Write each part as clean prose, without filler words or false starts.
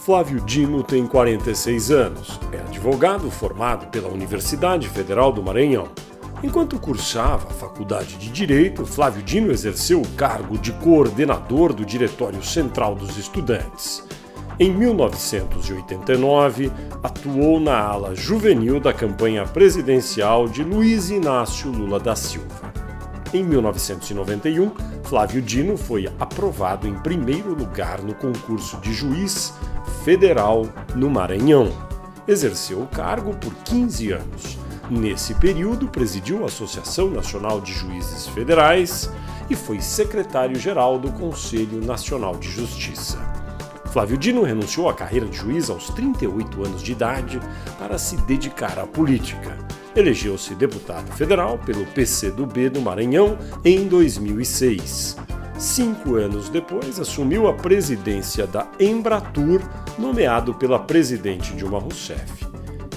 Flávio Dino tem 46 anos, é advogado formado pela Universidade Federal do Maranhão. Enquanto cursava a Faculdade de Direito, Flávio Dino exerceu o cargo de coordenador do Diretório Central dos Estudantes. Em 1989, atuou na ala juvenil da campanha presidencial de Luiz Inácio Lula da Silva. Em 1991, Flávio Dino foi aprovado em primeiro lugar no concurso de juiz federal no Maranhão. Exerceu o cargo por 15 anos. Nesse período, presidiu a Associação Nacional de Juízes Federais e foi secretário-geral do Conselho Nacional de Justiça. Flávio Dino renunciou à carreira de juiz aos 38 anos de idade para se dedicar à política. Elegeu-se deputado federal pelo PCdoB do Maranhão em 2006. 5 anos depois, assumiu a presidência da Embratur, nomeado pela presidente Dilma Rousseff.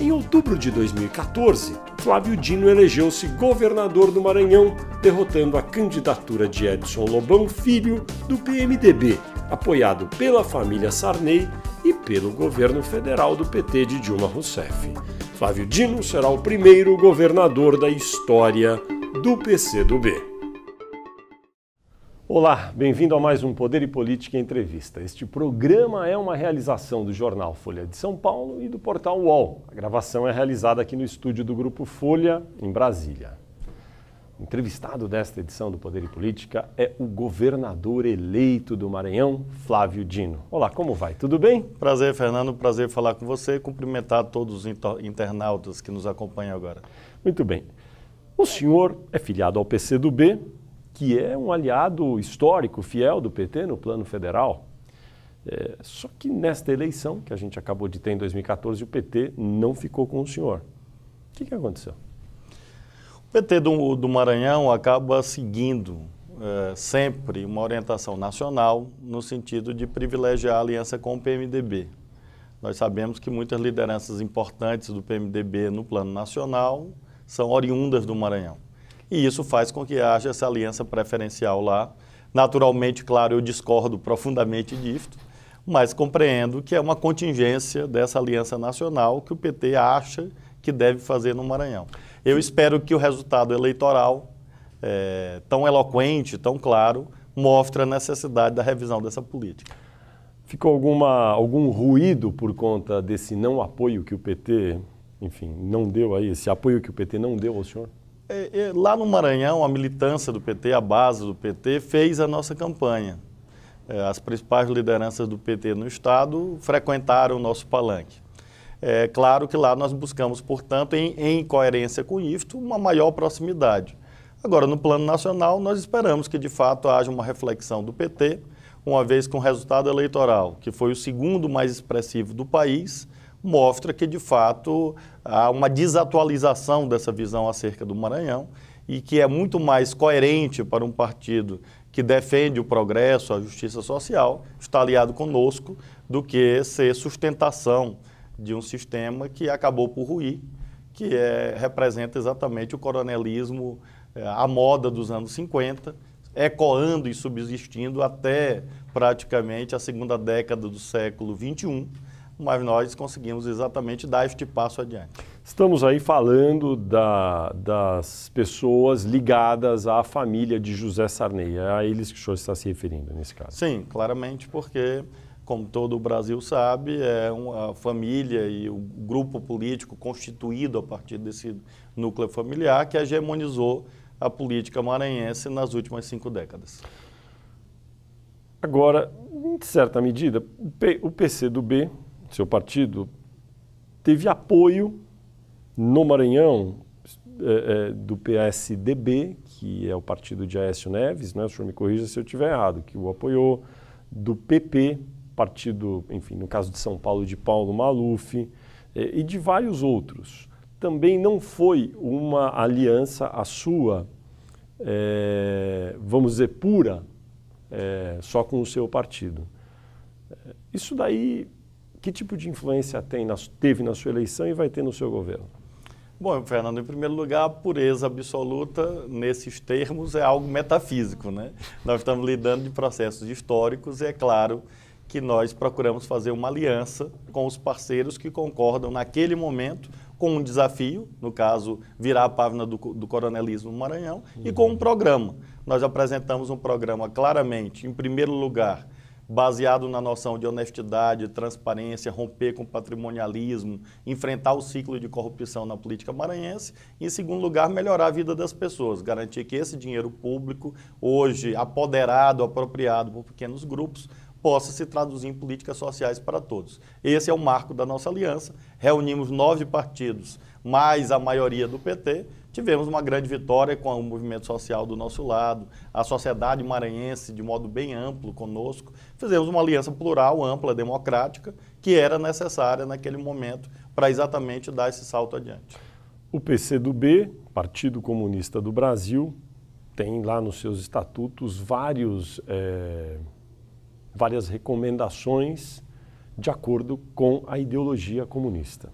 Em outubro de 2014, Flávio Dino elegeu-se governador do Maranhão, derrotando a candidatura de Edson Lobão Filho, do PMDB, apoiado pela família Sarney e pelo governo federal do PT de Dilma Rousseff. Flávio Dino será o primeiro governador da história do PCdoB. Olá, bem-vindo a mais um Poder e Política Entrevista. Este programa é uma realização do jornal Folha de São Paulo e do portal UOL. A gravação é realizada aqui no estúdio do Grupo Folha, em Brasília. O entrevistado desta edição do Poder e Política é o governador eleito do Maranhão, Flávio Dino. Olá, como vai? Tudo bem? Prazer, Fernando. Prazer falar com você e cumprimentar todos os internautas que nos acompanham agora. Muito bem. O senhor é filiado ao PCdoB, que é um aliado histórico, fiel do PT no plano federal. Só que nesta eleição, que a gente acabou de ter em 2014, o PT não ficou com o senhor. O que aconteceu? O PT do Maranhão acaba seguindo sempre uma orientação nacional no sentido de privilegiar a aliança com o PMDB. Nós sabemos que muitas lideranças importantes do PMDB no plano nacional são oriundas do Maranhão. E isso faz com que haja essa aliança preferencial lá. Naturalmente, claro, eu discordo profundamente disto, mas compreendo que é uma contingência dessa aliança nacional que o PT acha que deve fazer no Maranhão. Eu espero que o resultado eleitoral, tão eloquente, tão claro, mostre a necessidade da revisão dessa política. Ficou algum ruído por conta desse não apoio que o PT, enfim, não deu aí, esse apoio que o PT não deu ao senhor? Lá no Maranhão, a militância do PT, a base do PT, fez a nossa campanha. As principais lideranças do PT no Estado frequentaram o nosso palanque. É claro que lá nós buscamos, portanto, em coerência com isto, uma maior proximidade. Agora, no plano nacional, nós esperamos que, de fato, haja uma reflexão do PT, uma vez que o resultado eleitoral, que foi o segundo mais expressivo do país, mostra que, de fato, há uma desatualização dessa visão acerca do Maranhão e que é muito mais coerente para um partido que defende o progresso, a justiça social, estar aliado conosco, do que ser sustentação de um sistema que acabou por ruir, que representa exatamente o coronelismo à moda dos anos 50, ecoando e subsistindo até praticamente a segunda década do século XXI, mas nós conseguimos exatamente dar este passo adiante. Estamos aí falando das pessoas ligadas à família de José Sarney, é a eles que o senhor está se referindo nesse caso. Sim, claramente, porque, como todo o Brasil sabe, é uma família e o grupo político constituído a partir desse núcleo familiar que hegemonizou a política maranhense nas últimas 5 décadas. Agora, em certa medida, o PCdoB, seu partido, teve apoio no Maranhão do PSDB, que é o partido de Aécio Neves, né? O senhor me corrija se eu estiver errado, que o apoiou, do PP, partido, enfim, no caso de São Paulo, de Paulo Maluf, e de vários outros. Também não foi uma aliança a sua, vamos dizer, pura, só com o seu partido. Isso daí, que tipo de influência teve na sua eleição e vai ter no seu governo? Bom, Fernando, em primeiro lugar, a pureza absoluta, nesses termos, é algo metafísico, né? Nós estamos lidando de processos históricos e é claro que nós procuramos fazer uma aliança com os parceiros que concordam naquele momento com um desafio, no caso, virar a página do coronelismo no Maranhão, e com um programa. Nós apresentamos um programa claramente, em primeiro lugar, baseado na noção de honestidade, transparência, romper com o patrimonialismo, enfrentar o ciclo de corrupção na política maranhense e, em segundo lugar, melhorar a vida das pessoas, garantir que esse dinheiro público, hoje apoderado, apropriado por pequenos grupos, possa se traduzir em políticas sociais para todos. Esse é o marco da nossa aliança. Reunimos 9 partidos, mais a maioria do PT. Tivemos uma grande vitória com o movimento social do nosso lado, a sociedade maranhense de modo bem amplo conosco. Fizemos uma aliança plural, ampla, democrática, que era necessária naquele momento para exatamente dar esse salto adiante. O PCdoB, Partido Comunista do Brasil, tem lá nos seus estatutos várias recomendações de acordo com a ideologia comunista.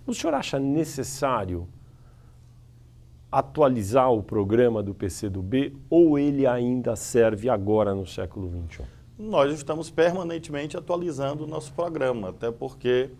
O senhor acha necessário atualizar o programa do PCdoB ou ele ainda serve agora no século XXI? Nós estamos permanentemente atualizando o nosso programa, até porque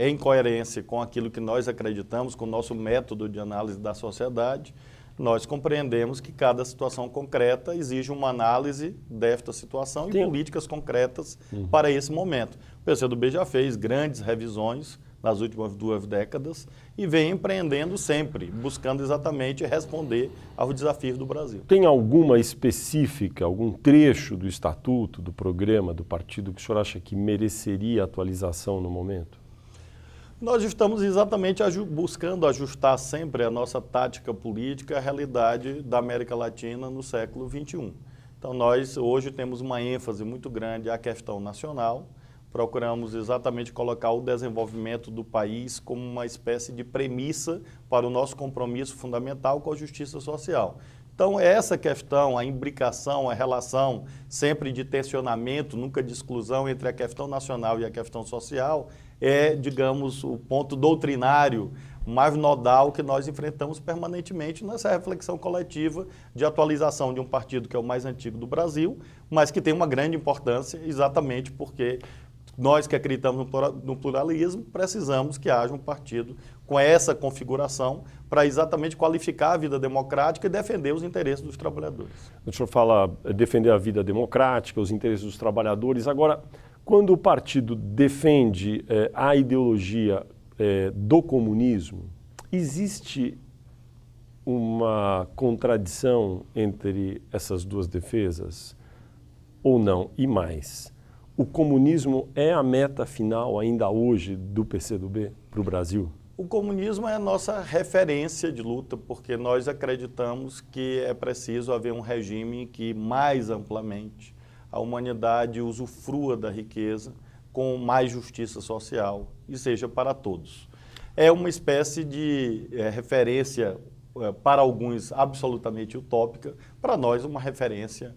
em coerência com aquilo que nós acreditamos, com o nosso método de análise da sociedade, nós compreendemos que cada situação concreta exige uma análise desta situação e políticas concretas para esse momento. O PCdoB já fez grandes revisões nas últimas 2 décadas e vem empreendendo sempre, buscando exatamente responder aos desafios do Brasil. Tem alguma específica, algum trecho do estatuto, do programa, do partido que o senhor acha que mereceria atualização no momento? Nós estamos exatamente buscando ajustar sempre a nossa tática política à realidade da América Latina no século XXI. Então, nós hoje temos uma ênfase muito grande à questão nacional, procuramos exatamente colocar o desenvolvimento do país como uma espécie de premissa para o nosso compromisso fundamental com a justiça social. Então, essa questão, a imbricação, a relação sempre de tensionamento, nunca de exclusão entre a questão nacional e a questão social, é, digamos, o ponto doutrinário mais nodal que nós enfrentamos permanentemente nessa reflexão coletiva de atualização de um partido que é o mais antigo do Brasil, mas que tem uma grande importância exatamente porque nós que acreditamos no pluralismo precisamos que haja um partido com essa configuração para exatamente qualificar a vida democrática e defender os interesses dos trabalhadores. O senhor fala defender a vida democrática, os interesses dos trabalhadores. Agora, quando o partido defende a ideologia do comunismo, existe uma contradição entre essas duas defesas ou não? E mais, o comunismo é a meta final ainda hoje do PCdoB para o Brasil? O comunismo é a nossa referência de luta, porque nós acreditamos que é preciso haver um regime que mais amplamente a humanidade usufrua da riqueza com mais justiça social e seja para todos. É uma espécie de referência para alguns absolutamente utópica, para nós uma referência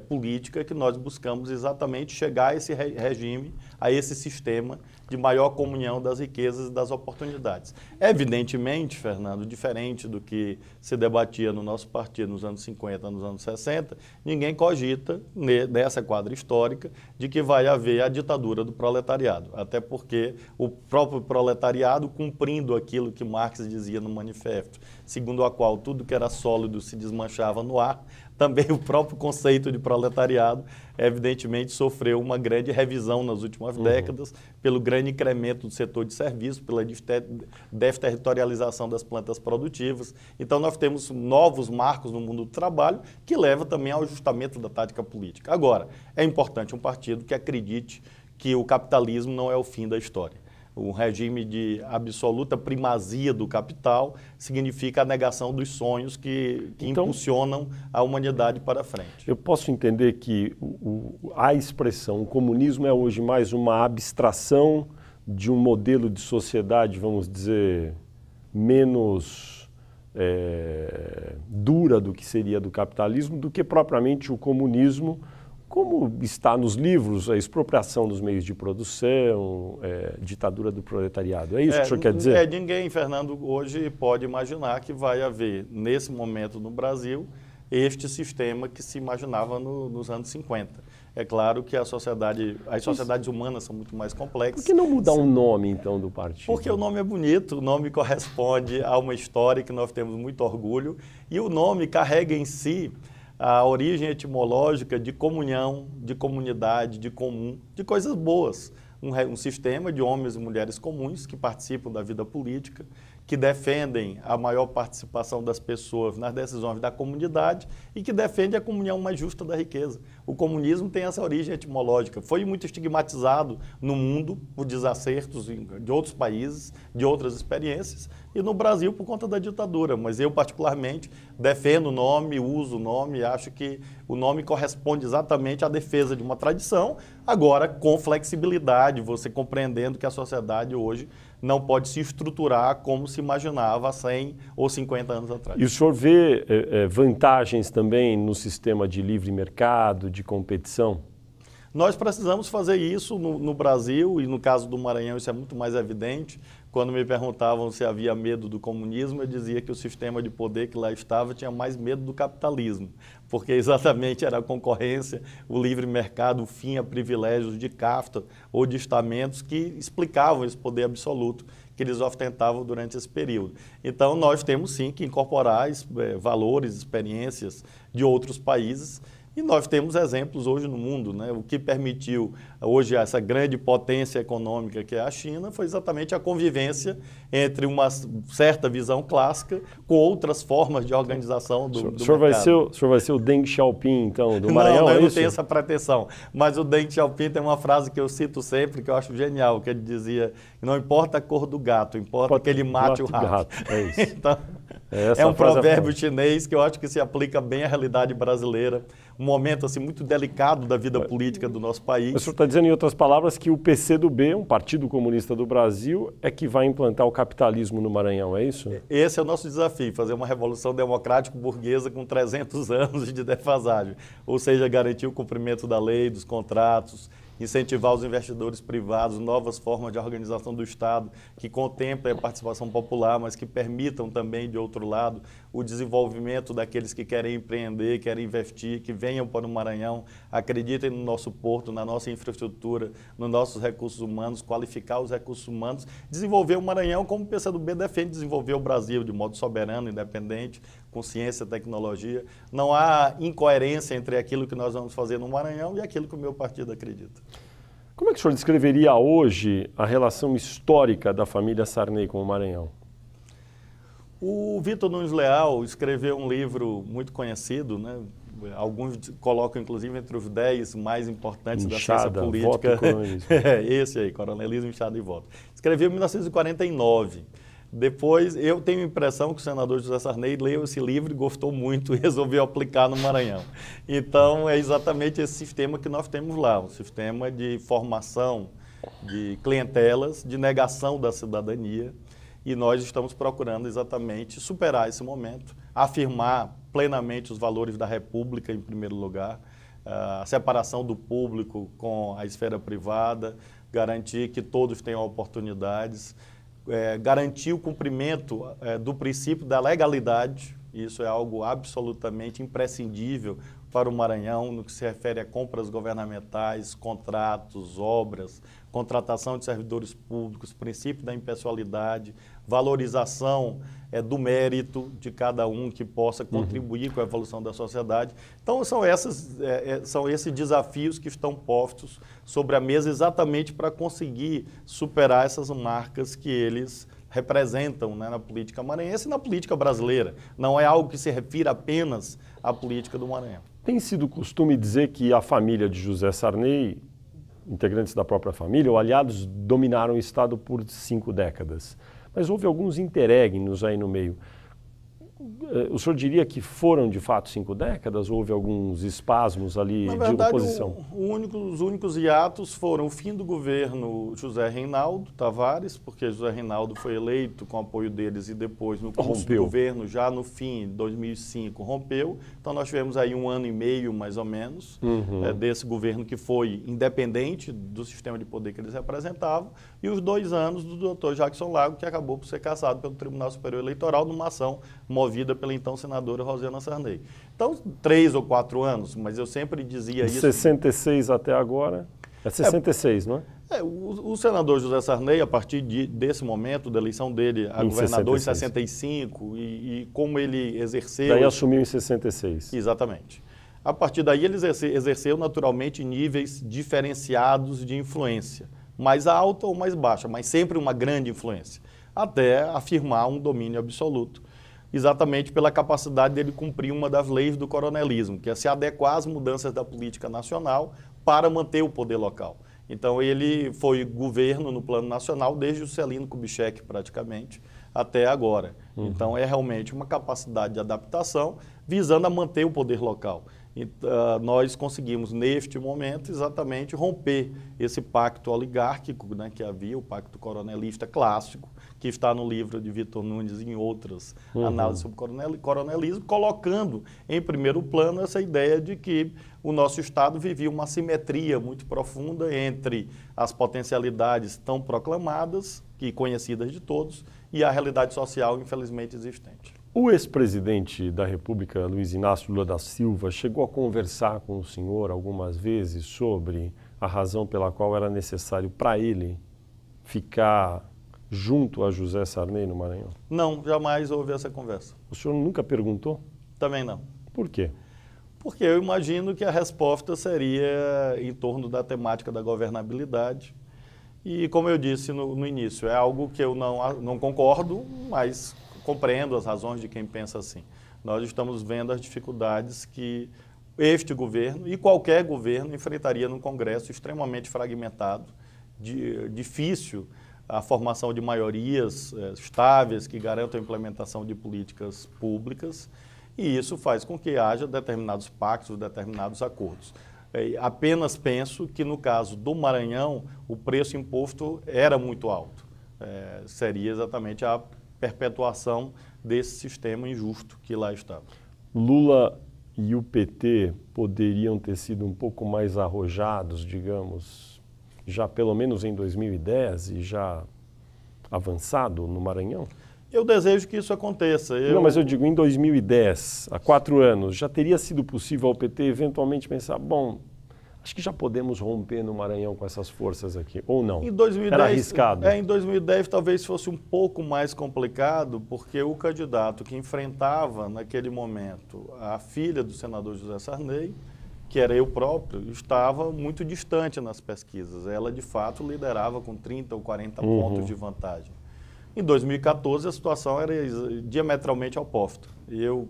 política que nós buscamos exatamente chegar a esse regime, a esse sistema de maior comunhão das riquezas e das oportunidades. Evidentemente, Fernando, diferente do que se debatia no nosso partido nos anos 50, nos anos 60, ninguém cogita nessa quadra histórica de que vai haver a ditadura do proletariado, até porque o próprio proletariado, cumprindo aquilo que Marx dizia no manifesto, segundo a qual tudo que era sólido se desmanchava no ar, também o próprio conceito de proletariado, evidentemente, sofreu uma grande revisão nas últimas décadas, pelo grande incremento do setor de serviços, pela desterritorialização das plantas produtivas. Então, nós temos novos marcos no mundo do trabalho que leva também ao ajustamento da tática política. Agora, é importante um partido que acredite que o capitalismo não é o fim da história. Um regime de absoluta primazia do capital significa a negação dos sonhos que então, impulsionam a humanidade para frente. Eu posso entender que a expressão o comunismo é hoje mais uma abstração de um modelo de sociedade, vamos dizer, menos dura do que seria do capitalismo, do que propriamente o comunismo, como está nos livros, a expropriação dos meios de produção, ditadura do proletariado. É isso que o senhor quer dizer? Ninguém, Fernando, hoje pode imaginar que vai haver, nesse momento no Brasil, este sistema que se imaginava nos anos 50. É claro que as sociedades humanas são muito mais complexas. Por que não mudar o nome, então, do partido? Porque o nome é bonito, o nome corresponde a uma história que nós temos muito orgulho e o nome carrega em si a origem etimológica de comunhão, de comunidade, de comum, de coisas boas. Um sistema de homens e mulheres comuns que participam da vida política, que defendem a maior participação das pessoas nas decisões da comunidade e que defende a comunhão mais justa da riqueza. O comunismo tem essa origem etimológica. Foi muito estigmatizado no mundo por desacertos de outros países, de outras experiências, e no Brasil por conta da ditadura. Mas eu, particularmente, defendo o nome, uso o nome, acho que o nome corresponde exatamente à defesa de uma tradição, agora com flexibilidade, você compreendendo que a sociedade hoje não pode se estruturar como se imaginava há 100 ou 50 anos atrás. E o senhor vê vantagens também no sistema de livre mercado, de competição? Nós precisamos fazer isso no Brasil, e no caso do Maranhão isso é muito mais evidente. Quando me perguntavam se havia medo do comunismo, eu dizia que o sistema de poder que lá estava tinha mais medo do capitalismo, porque exatamente era a concorrência, o livre mercado, o fim a privilégios de casta ou de estamentos que explicavam esse poder absoluto que eles ostentavam durante esse período. Então, nós temos sim que incorporar valores, experiências de outros países. E nós temos exemplos hoje no mundo, né? O que permitiu hoje essa grande potência econômica que é a China foi exatamente a convivência entre uma certa visão clássica com outras formas de organização do mercado. O senhor vai ser o Deng Xiaoping, então, do Maranhão? Não, eu não tenho essa pretensão. Mas o Deng Xiaoping tem uma frase que eu cito sempre, que eu acho genial, que ele dizia, não importa a cor do gato, importa que ele mate o rato. É isso. Então, é um provérbio chinês que eu acho que se aplica bem à realidade brasileira, um momento assim, muito delicado da vida política do nosso país. O senhor está dizendo, em outras palavras, que o PCdoB, um partido comunista do Brasil, é que vai implantar o capitalismo no Maranhão, é isso? Esse é o nosso desafio, fazer uma revolução democrático-burguesa com 300 anos de defasagem, ou seja, garantir o cumprimento da lei, dos contratos, incentivar os investidores privados, novas formas de organização do Estado que contemplem a participação popular, mas que permitam também, de outro lado, o desenvolvimento daqueles que querem empreender, querem investir, que venham para o Maranhão, acreditem no nosso porto, na nossa infraestrutura, nos nossos recursos humanos, qualificar os recursos humanos, desenvolver o Maranhão como o PCdoB defende desenvolver o Brasil de modo soberano, independente, com ciência e tecnologia. Não há incoerência entre aquilo que nós vamos fazer no Maranhão e aquilo que o meu partido acredita. Como é que o senhor descreveria hoje a relação histórica da família Sarney com o Maranhão? O Vitor Nunes Leal escreveu um livro muito conhecido, né? Alguns colocam inclusive entre os 10 mais importantes da ciência política. Voto e coronelismo. Esse aí, Coronelismo, Enxada e Voto. Escreveu em 1949. Depois, eu tenho a impressão que o senador José Sarney leu esse livro e gostou muito e resolveu aplicar no Maranhão. Então, é exatamente esse sistema que nós temos lá, um sistema de formação de clientelas, de negação da cidadania, e nós estamos procurando exatamente superar esse momento, afirmar plenamente os valores da República, em primeiro lugar, a separação do público com a esfera privada, garantir que todos tenham oportunidades, garantir o cumprimento do princípio da legalidade. Isso é algo absolutamente imprescindível para o Maranhão no que se refere a compras governamentais, contratos, obras, contratação de servidores públicos, princípio da impessoalidade, valorização do mérito de cada um que possa contribuir com a evolução da sociedade. Então, são esses desafios que estão postos sobre a mesa exatamente para conseguir superar essas marcas que eles representam, né, na política maranhense e na política brasileira. Não é algo que se refira apenas à política do Maranhão. Tem sido costume dizer que a família de José Sarney, integrantes da própria família ou aliados, dominaram o Estado por 5 décadas. Mas houve alguns interregnos aí no meio. O senhor diria que foram, de fato, 5 décadas? Houve alguns espasmos ali de oposição? Os únicos hiatos foram o fim do governo José Reinaldo Tavares, porque José Reinaldo foi eleito com apoio deles e depois, no curso do governo, já no fim de 2005, rompeu. Então, nós tivemos aí 1 ano e meio, mais ou menos, desse governo que foi independente do sistema de poder que eles representavam, e os 2 anos do Dr. Jackson Lago, que acabou por ser cassado pelo Tribunal Superior Eleitoral numa ação movida pela então senadora Rosiana Sarney. Então, 3 ou 4 anos, mas eu sempre dizia de isso. 66 até agora, é 66, não é? O senador José Sarney, a partir desse momento, da eleição dele a governador 66. em 65, e como ele exerceu... Daí assumiu em 66. Exatamente. A partir daí ele exerceu naturalmente níveis diferenciados de influência, mais alta ou mais baixa, mas sempre uma grande influência, até afirmar um domínio absoluto, exatamente pela capacidade dele cumprir uma das leis do coronelismo, que é se adequar às mudanças da política nacional para manter o poder local. Então ele foi governo no plano nacional desde o Celino Kubitschek praticamente até agora. Então é realmente uma capacidade de adaptação visando a manter o poder local. Nós conseguimos, neste momento, exatamente romper esse pacto oligárquico, né, que havia, o pacto coronelista clássico, que está no livro de Vitor Nunes e em outras análises sobre coronelismo, colocando em primeiro plano essa ideia de que o nosso Estado vivia uma assimetria muito profunda entre as potencialidades tão proclamadas, e conhecidas de todos, e a realidade social, infelizmente, existente. O ex-presidente da República, Luiz Inácio Lula da Silva, chegou a conversar com o senhor algumas vezes sobre a razão pela qual era necessário para ele ficar junto a José Sarney no Maranhão? Não, jamais houve essa conversa. O senhor nunca perguntou? Também não. Por quê? Porque eu imagino que a resposta seria em torno da temática da governabilidade. E, como eu disse no início, é algo que eu não concordo, mas compreendo as razões de quem pensa assim. Nós estamos vendo as dificuldades que este governo e qualquer governo enfrentaria num Congresso extremamente fragmentado, difícil a formação de maiorias estáveis que garantam a implementação de políticas públicas, e isso faz com que haja determinados pactos, determinados acordos. Apenas penso que no caso do Maranhão o preço imposto era muito alto. Seria exatamente a perpetuação desse sistema injusto que lá estava. Lula e o PT poderiam ter sido um pouco mais arrojados, digamos, já pelo menos em 2010 e já avançado no Maranhão? Eu desejo que isso aconteça. Não, mas eu digo, em 2010, há 4 anos, já teria sido possível ao PT eventualmente pensar, bom, acho que já podemos romper no Maranhão com essas forças aqui, ou não? Em 2010, era arriscado. Em 2010 talvez fosse um pouco mais complicado, porque o candidato que enfrentava naquele momento a filha do senador José Sarney, que era eu próprio, estava muito distante nas pesquisas. Ela, de fato, liderava com 30 ou 40 pontos de vantagem. Em 2014, a situação era diametralmente oposta. Eu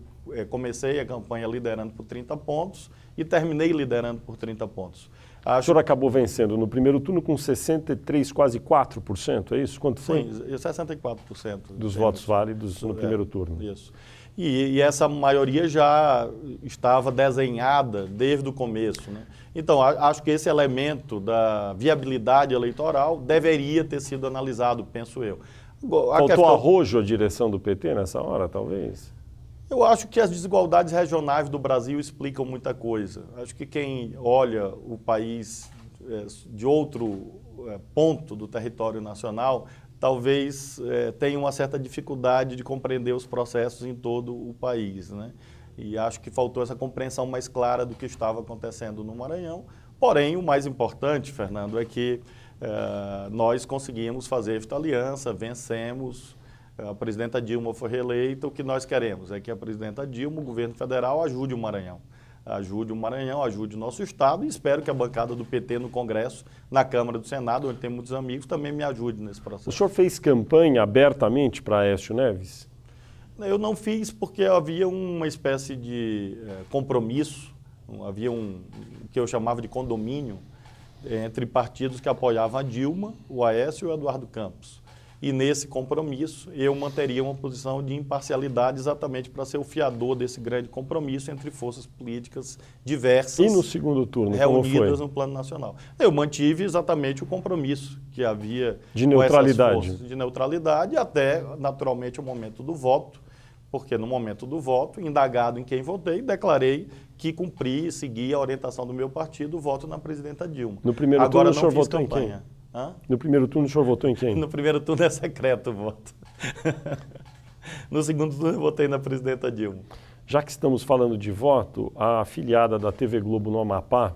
comecei a campanha liderando por 30 pontos e terminei liderando por 30 pontos. O senhor acabou vencendo no primeiro turno com 63, quase 4%, é isso? Quanto foi? Sim, 64%. Dos votos válidos no primeiro turno. Isso. E essa maioria já estava desenhada desde o começo, né? Então, acho que esse elemento da viabilidade eleitoral deveria ter sido analisado, penso eu. Faltou arrojo à direção do PT nessa hora, talvez? Eu acho que as desigualdades regionais do Brasil explicam muita coisa. Acho que quem olha o país de outro ponto do território nacional, talvez tenha uma certa dificuldade de compreender os processos em todo o país, né? E acho que faltou essa compreensão mais clara do que estava acontecendo no Maranhão. Porém, o mais importante, Fernando, é que nós conseguimos fazer esta aliança, vencemos, a presidenta Dilma foi reeleita. O que nós queremos é que a presidenta Dilma, o governo federal, ajude o Maranhão, ajude o nosso Estado, e espero que a bancada do PT no Congresso, na Câmara do Senado, onde tem muitos amigos, também me ajude nesse processo. O senhor fez campanha abertamente para Aécio Neves? Eu não fiz porque havia uma espécie de compromisso, havia o que eu chamava de condomínio, entre partidos que apoiavam a Dilma, o Aécio e o Eduardo Campos. E nesse compromisso eu manteria uma posição de imparcialidade exatamente para ser o fiador desse grande compromisso entre forças políticas diversas. E no segundo turno, reunidas no plano nacional. Eu mantive exatamente o compromisso que havia de neutralidade. Com essas forças de neutralidade até, naturalmente, o momento do voto, porque no momento do voto, indagado em quem votei, declarei que cumpri e segui a orientação do meu partido, o voto na presidenta Dilma. No primeiro turno o senhor votou em quem? No primeiro turno o senhor votou em quem? No primeiro turno é secreto o voto. No segundo turno eu votei na presidenta Dilma. Já que estamos falando de voto, a afiliada da TV Globo no Amapá,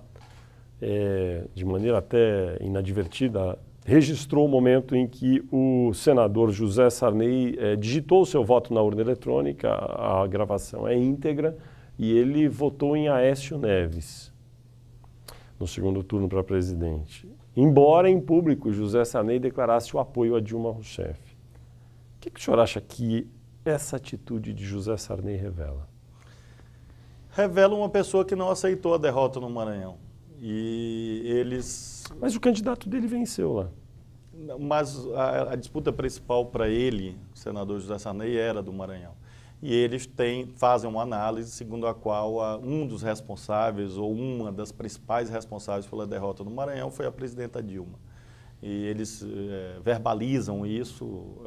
de maneira até inadvertida, registrou o momento em que o senador José Sarney digitou o seu voto na urna eletrônica, a gravação é íntegra, e ele votou em Aécio Neves no segundo turno para presidente. Embora em público José Sarney declarasse o apoio a Dilma Rousseff. O que o senhor acha que essa atitude de José Sarney revela? Revela uma pessoa que não aceitou a derrota no Maranhão. E eles... Mas o candidato dele venceu lá. Mas a disputa principal para ele, o senador José Sarney, era do Maranhão. E eles fazem uma análise segundo a qual um dos responsáveis, ou uma das principais responsáveis pela derrota no Maranhão foi a presidenta Dilma. E eles verbalizam isso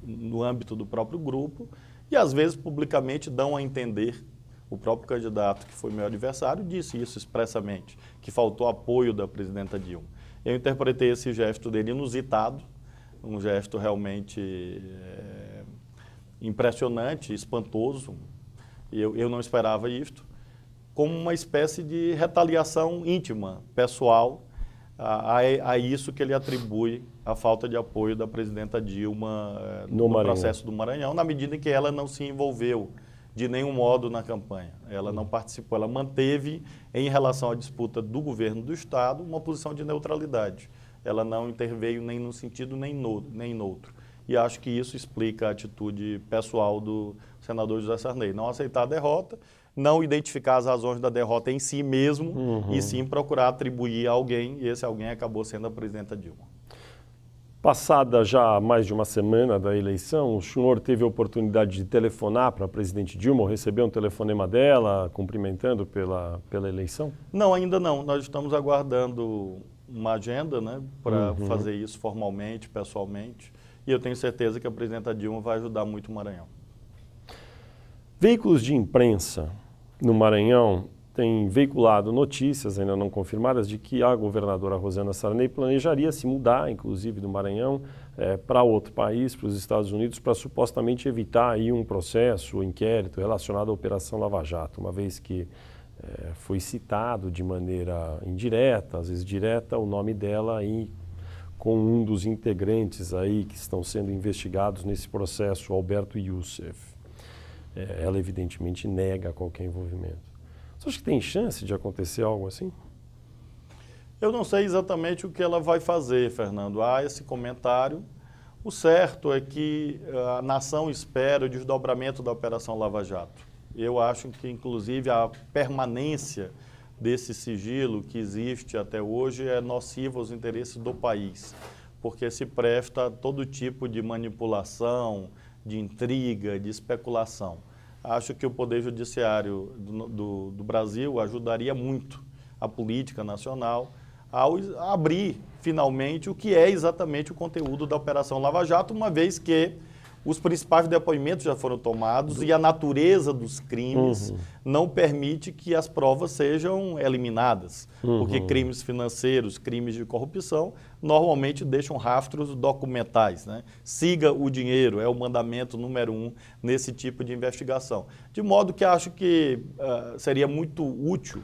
no âmbito do próprio grupo e, às vezes, publicamente dão a entender. O próprio candidato, que foi meu adversário, disse isso expressamente, que faltou apoio da presidenta Dilma. Eu interpretei esse gesto dele inusitado, um gesto realmente impressionante, espantoso, eu não esperava isto, como uma espécie de retaliação íntima, pessoal, a isso que ele atribui a falta de apoio da presidenta Dilma no processo do Maranhão, na medida em que ela não se envolveu de nenhum modo na campanha. Ela não participou, ela manteve, em relação à disputa do governo do Estado, uma posição de neutralidade. Ela não interveio nem num sentido nem no outro. E acho que isso explica a atitude pessoal do senador José Sarney. Não aceitar a derrota, não identificar as razões da derrota em si mesmo, e sim procurar atribuir a alguém, e esse alguém acabou sendo a presidenta Dilma. Passada já mais de uma semana da eleição, o senhor teve a oportunidade de telefonar para a presidente Dilma, ou receber um telefonema dela, cumprimentando pela eleição? Não, ainda não. Nós estamos aguardando uma agenda, né, para fazer isso formalmente, pessoalmente, e eu tenho certeza que a presidenta Dilma vai ajudar muito o Maranhão. Veículos de imprensa no Maranhão têm veiculado notícias, ainda não confirmadas, de que a governadora Rosiana Sarney planejaria se mudar, inclusive, do Maranhão para outro país, para os Estados Unidos, para supostamente evitar aí um processo, um inquérito relacionado à Operação Lava Jato, uma vez que foi citado de maneira indireta, às vezes direta, o nome dela aí com um dos integrantes aí que estão sendo investigados nesse processo, Alberto Youssef. Ela evidentemente nega qualquer envolvimento. Você acha que tem chance de acontecer algo assim? Eu não sei exatamente o que ela vai fazer, Fernando. Há esse comentário. O certo é que a nação espera o desdobramento da Operação Lava Jato. Eu acho que, inclusive, a permanência desse sigilo que existe até hoje é nociva aos interesses do país, porque se presta a todo tipo de manipulação, de intriga, de especulação. Acho que o Poder Judiciário do Brasil ajudaria muito a política nacional ao abrir, finalmente, o que é exatamente o conteúdo da Operação Lava Jato, uma vez que os principais depoimentos já foram tomados e a natureza dos crimes não permite que as provas sejam eliminadas, porque crimes financeiros, crimes de corrupção, normalmente deixam rastros documentais, né? Siga o dinheiro, é o mandamento número 1 nesse tipo de investigação. De modo que acho que seria muito útil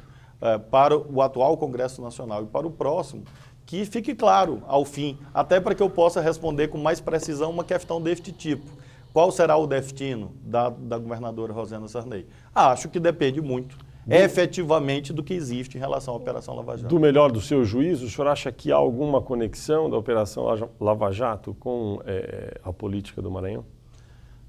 para o atual Congresso Nacional e para o próximo, que fique claro ao fim, até para que eu possa responder com mais precisão uma questão deste tipo. Qual será o destino da governadora Rosiana Sarney? Acho que depende muito, efetivamente, do que existe em relação à Operação Lava Jato. Do melhor do seu juízo, o senhor acha que há alguma conexão da Operação Lava Jato com a política do Maranhão?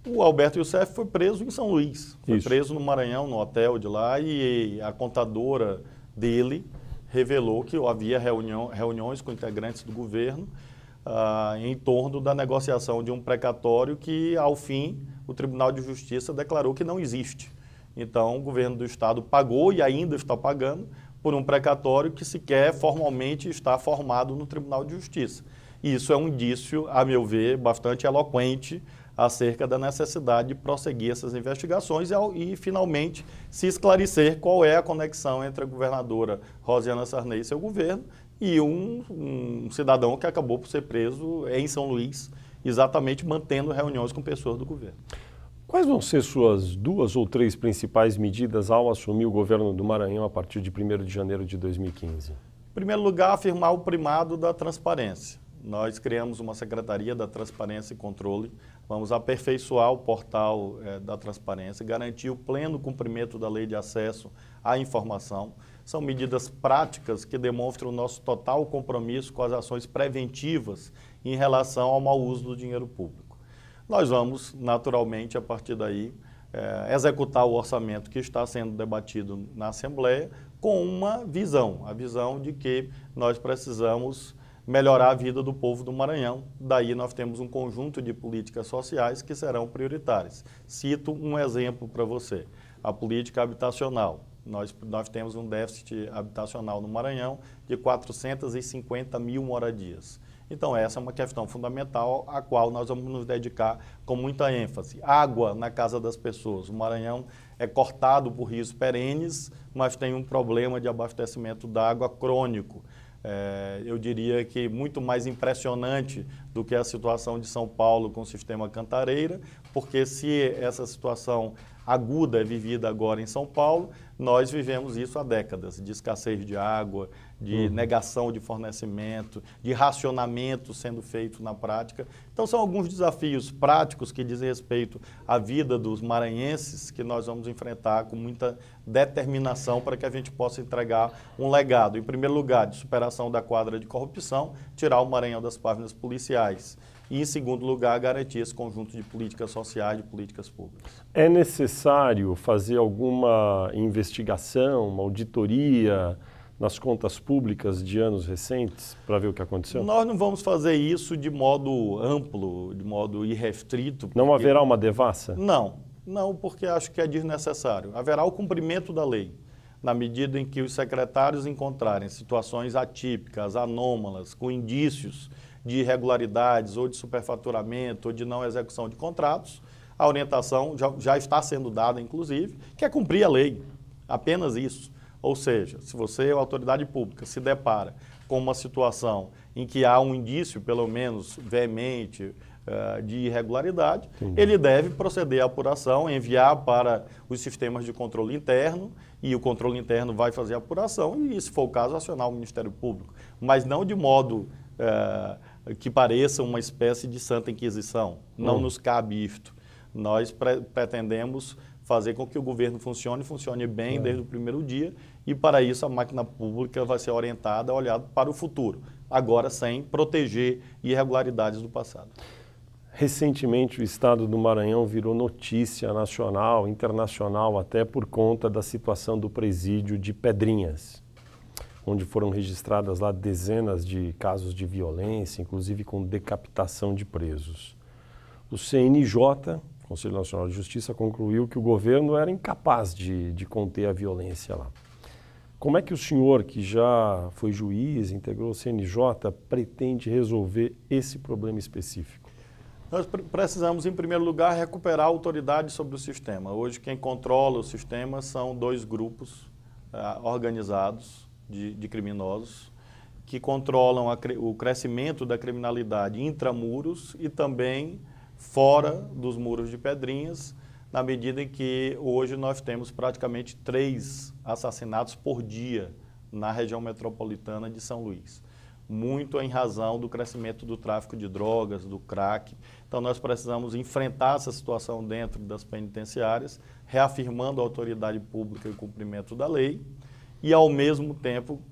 O Alberto Youssef foi preso em São Luís, foi preso no Maranhão, no hotel de lá, e a contadora dele revelou que havia reuniões com integrantes do governo em torno da negociação de um precatório que, ao fim, o Tribunal de Justiça declarou que não existe. Então, o governo do Estado pagou e ainda está pagando por um precatório que sequer formalmente está formado no Tribunal de Justiça. E isso é um indício, a meu ver, bastante eloquente acerca da necessidade de prosseguir essas investigações e finalmente, se esclarecer qual é a conexão entre a governadora Rosiana Sarney e seu governo e um cidadão que acabou por ser preso em São Luís, exatamente mantendo reuniões com pessoas do governo. Quais vão ser suas 2 ou 3 principais medidas ao assumir o governo do Maranhão a partir de 1º de janeiro de 2015? Em primeiro lugar, afirmar o primado da transparência. Nós criamos uma Secretaria da Transparência e Controle, vamos aperfeiçoar o portal da transparência, garantir o pleno cumprimento da Lei de Acesso à Informação. São medidas práticas que demonstram o nosso total compromisso com as ações preventivas em relação ao mau uso do dinheiro público. Nós vamos, naturalmente, a partir daí, executar o orçamento que está sendo debatido na Assembleia com uma visão, a visão de que nós precisamos melhorar a vida do povo do Maranhão. Daí nós temos um conjunto de políticas sociais que serão prioritárias. Cito um exemplo para você, a política habitacional. Nós temos um déficit habitacional no Maranhão de 450 mil moradias. Então essa é uma questão fundamental a qual nós vamos nos dedicar com muita ênfase. Água na casa das pessoas. O Maranhão é cortado por rios perenes, mas tem um problema de abastecimento d'água crônico. Eu diria que muito mais impressionante do que a situação de São Paulo com o sistema Cantareira, porque se essa situação aguda é vivida agora em São Paulo, nós vivemos isso há décadas, de escassez de água, de negação de fornecimento, de racionamento sendo feito na prática. Então são alguns desafios práticos que dizem respeito à vida dos maranhenses que nós vamos enfrentar com muita determinação para que a gente possa entregar um legado, em primeiro lugar, de superação da quadra de corrupção, tirar o Maranhão das páginas policiais. E, em segundo lugar, garantir esse conjunto de políticas sociais, de políticas públicas. É necessário fazer alguma investigação, uma auditoria nas contas públicas de anos recentes para ver o que aconteceu? Nós não vamos fazer isso de modo amplo, de modo irrestrito. Não haverá uma devassa? Não, porque acho que é desnecessário. Haverá o cumprimento da lei. Na medida em que os secretários encontrarem situações atípicas, anômalas, com indícios de irregularidades ou de superfaturamento ou de não execução de contratos, a orientação já está sendo dada, inclusive, que é cumprir a lei, apenas isso. Ou seja, se você, autoridade pública, se depara com uma situação em que há um indício, pelo menos veemente, de irregularidade, ele deve proceder à apuração, enviar para os sistemas de controle interno, e o controle interno vai fazer a apuração e, se for o caso, acionar o Ministério Público. Mas não de modo que pareça uma espécie de santa inquisição. Não nos cabe isto. Nós pretendemos fazer com que o governo funcione bem desde o primeiro dia, e para isso a máquina pública vai ser orientada a olhar para o futuro, agora sem proteger irregularidades do passado. Recentemente o estado do Maranhão virou notícia nacional, internacional, até por conta da situação do presídio de Pedrinhas, onde foram registradas lá dezenas de casos de violência, inclusive com decapitação de presos. O CNJ, Conselho Nacional de Justiça, concluiu que o governo era incapaz de conter a violência lá. Como é que o senhor, que já foi juiz, integrou o CNJ, pretende resolver esse problema específico? Nós precisamos, em primeiro lugar, recuperar a autoridade sobre o sistema. Hoje, quem controla o sistema são 2 grupos organizados de criminosos que controlam o crescimento da criminalidade intramuros e também fora dos muros de Pedrinhas, na medida em que hoje nós temos praticamente 3 assassinatos por dia na região metropolitana de São Luís. Muito em razão do crescimento do tráfico de drogas, do crack. Então nós precisamos enfrentar essa situação dentro das penitenciárias, reafirmando a autoridade pública e o cumprimento da lei, e ao mesmo tempo,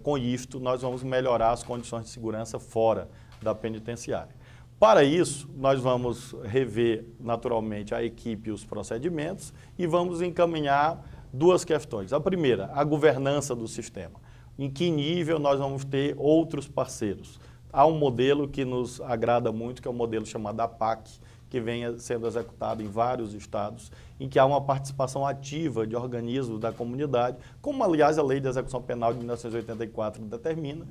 com isto, nós vamos melhorar as condições de segurança fora da penitenciária. Para isso, nós vamos rever naturalmente a equipe e os procedimentos e vamos encaminhar 2 questões. A primeira, a governança do sistema. Em que nível nós vamos ter outros parceiros? Há um modelo que nos agrada muito, que é o modelo chamado APAC, que vem sendo executado em vários estados, em que há uma participação ativa de organismos da comunidade, como, aliás, a Lei de Execução Penal de 1984 determina,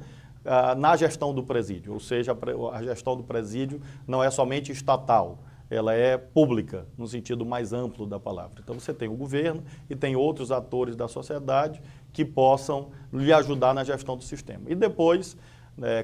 na gestão do presídio. Ou seja, a gestão do presídio não é somente estatal, ela é pública, no sentido mais amplo da palavra. Então, você tem o governo e tem outros atores da sociedade que possam lhe ajudar na gestão do sistema. E depois,